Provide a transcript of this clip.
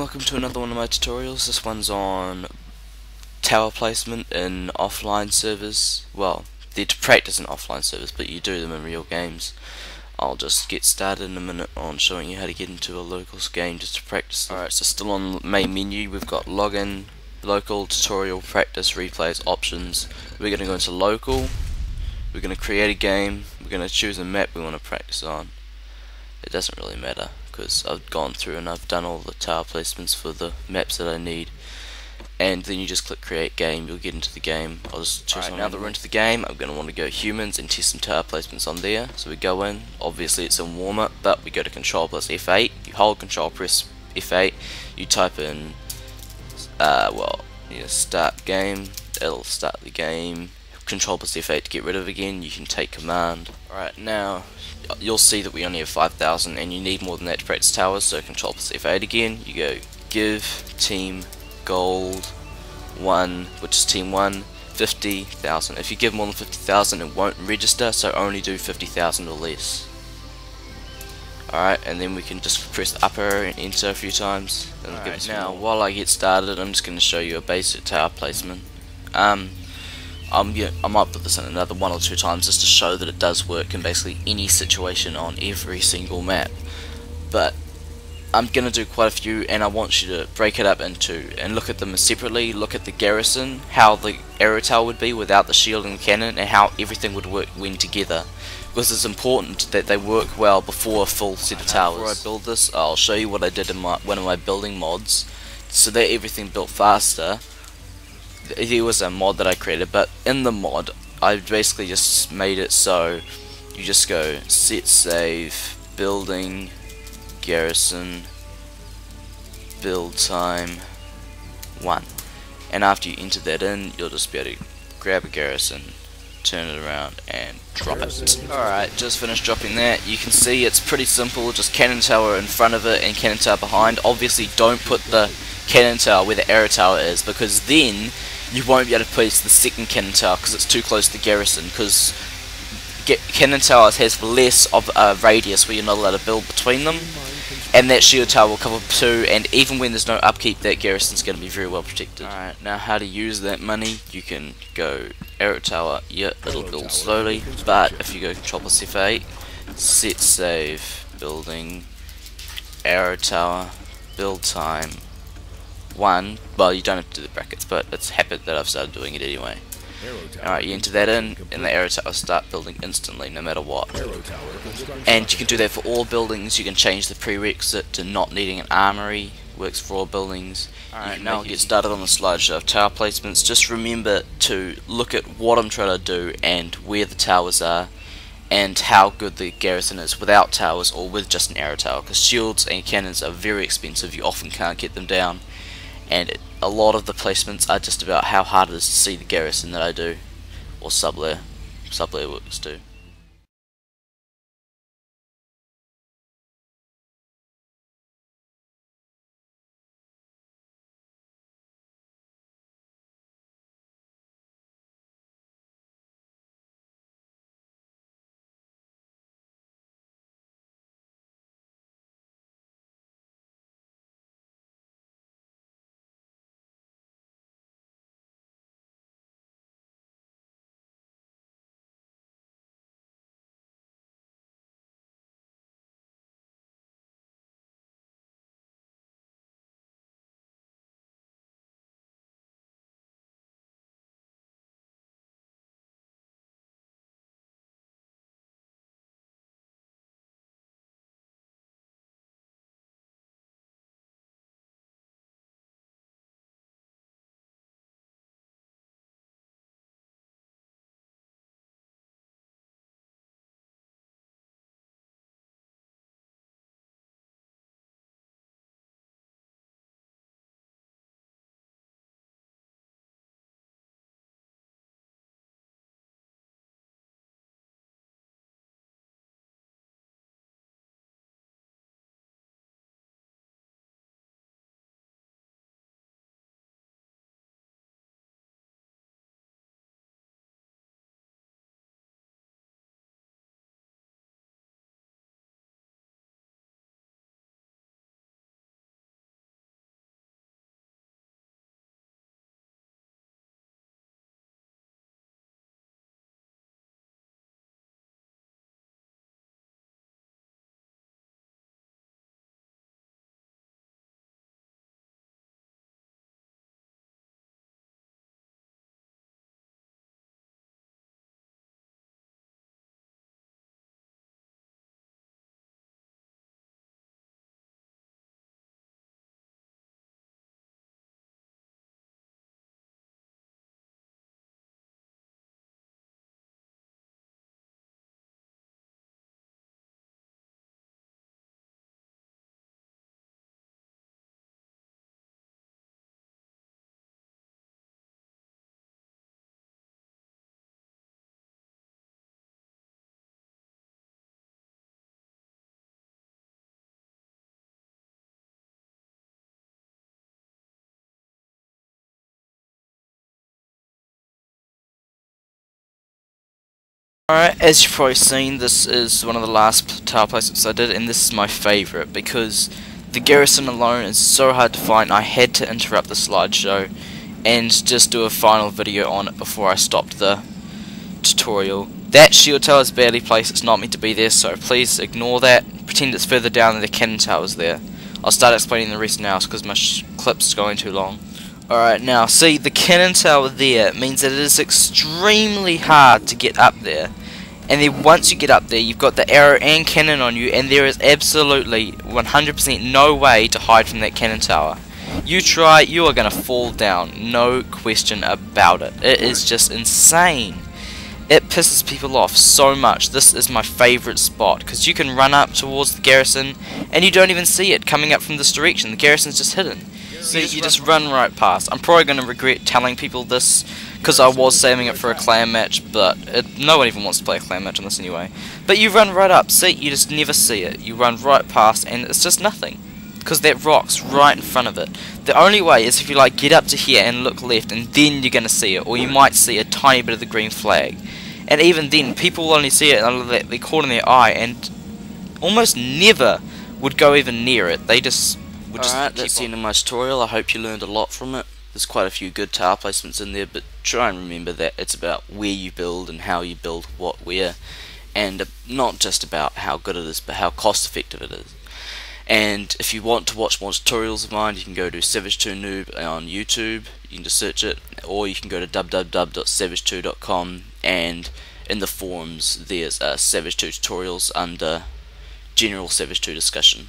welcome to another one of my tutorials. This one's on tower placement in offline servers. Well, they're to practice in offline servers, but you do them in real games. I'll just get started in a minute on showing you how to get into a locals game just to practice. Alright, so still on the main menu, we've got login, local, tutorial, practice, replays, options. We're going to go into local, we're going to create a game, we're going to choose a map we want to practice on. It doesn't really matter because I've gone through and I've done all the tower placements for the maps that I need, and then you just click create game, you'll get into the game. I'll just choose now that we're into the game, I'm going to want to go humans and test some tower placements on there. So we go in, obviously it's in warm up, but we go to control plus F8, you hold control, press F8, you type in start game, it'll start the game. Control plus F8 to get rid of it again, you can take command. Alright, now you'll see that we only have 5,000 and you need more than that to practice towers, so control plus F8 again, you go give team gold 1, which is team 1, 50,000. If you give more than 50,000 it won't register, so only do 50,000 or less. Alright, and then we can just press the up arrow and enter a few times. Alright, now while I get started I'm just going to show you a basic tower placement. I might put this in another 1 or 2 times just to show that it does work in basically any situation on every single map. But I'm going to do quite a few, and I want you to break it up into and look at them separately. Look at the garrison, how the arrow tower would be without the shield and cannon, and how everything would work when together. Because it's important that they work well before a full set of towers. Before I build this, I'll show you what I did in one of my building mods, so that everything built faster. There was a mod that I created, but in the mod I basically just made it so you just go set save building garrison build time 1, and after you enter that in you'll just be able to grab a garrison, turn it around and drop it. Alright, just finished dropping that. You can see it's pretty simple, just cannon tower in front of it and cannon tower behind. Obviously don't put the cannon tower where the arrow tower is, because then you won't be able to place the second cannon tower because it's too close to the garrison, because cannon towers has less of a radius where you're not allowed to build between them, and that shield tower will cover 2, and even when there's no upkeep that garrison's going to be very well protected. Alright, now how to use that money. You can go arrow tower, yeah, it'll build slowly, but if you go control plus F8, set save building arrow tower build time 1, well you don't have to do the brackets, but it's happened that I've started doing it anyway. Alright, you enter that in and the arrow tower will start building instantly no matter what. And you can do that for all buildings. You can change the prerequisite to not needing an armory, works for all buildings. Alright, now I'll get started on the slideshow of tower placements. Just remember to look at what I'm trying to do and where the towers are, and how good the garrison is without towers or with just an arrow tower, because shields and cannons are very expensive, you often can't get them down, and a lot of the placements are just about how hard it is to see the garrison that I do, or sublayer works too. Alright, as you've probably seen, this is one of the last tower placements I did, and this is my favourite because the garrison alone is so hard to find. I had to interrupt the slideshow and just do a final video on it before I stopped the tutorial. That shield tower is badly placed, it's not meant to be there, so please ignore that. Pretend it's further down than the cannon tower's there. I'll start explaining the rest now because my clip's going too long. Alright, now see, the cannon tower there means that it is extremely hard to get up there. And then once you get up there, you've got the arrow and cannon on you, and there is absolutely 100% no way to hide from that cannon tower. You try, you are going to fall down, no question about it. It is just insane. It pisses people off so much. This is my favourite spot, because you can run up towards the garrison, and you don't even see it coming up from this direction. The garrison's just hidden. So you just run right past. I'm probably going to regret telling people this, because I was saving it for a clan match, but no one even wants to play a clan match on this anyway. But you run right up, see, you just never see it. You run right past, and it's just nothing, because that rock's right in front of it. The only way is if you like get up to here and look left, and then you're going to see it, or you might see a tiny bit of the green flag. And even then, people will only see it and they caught in their eye, and almost never would go even near it. They just would just Alright, that's the end of my tutorial. I hope you learned a lot from it. There's quite a few good tower placements in there, but try and remember that it's about where you build and how you build what where, and not just about how good it is, but how cost effective it is. And if you want to watch more tutorials of mine, you can go to Savage2Noob on YouTube. You can just search it, or you can go to www.savage2.com, and in the forums there's Savage2 tutorials under General Savage2 discussion.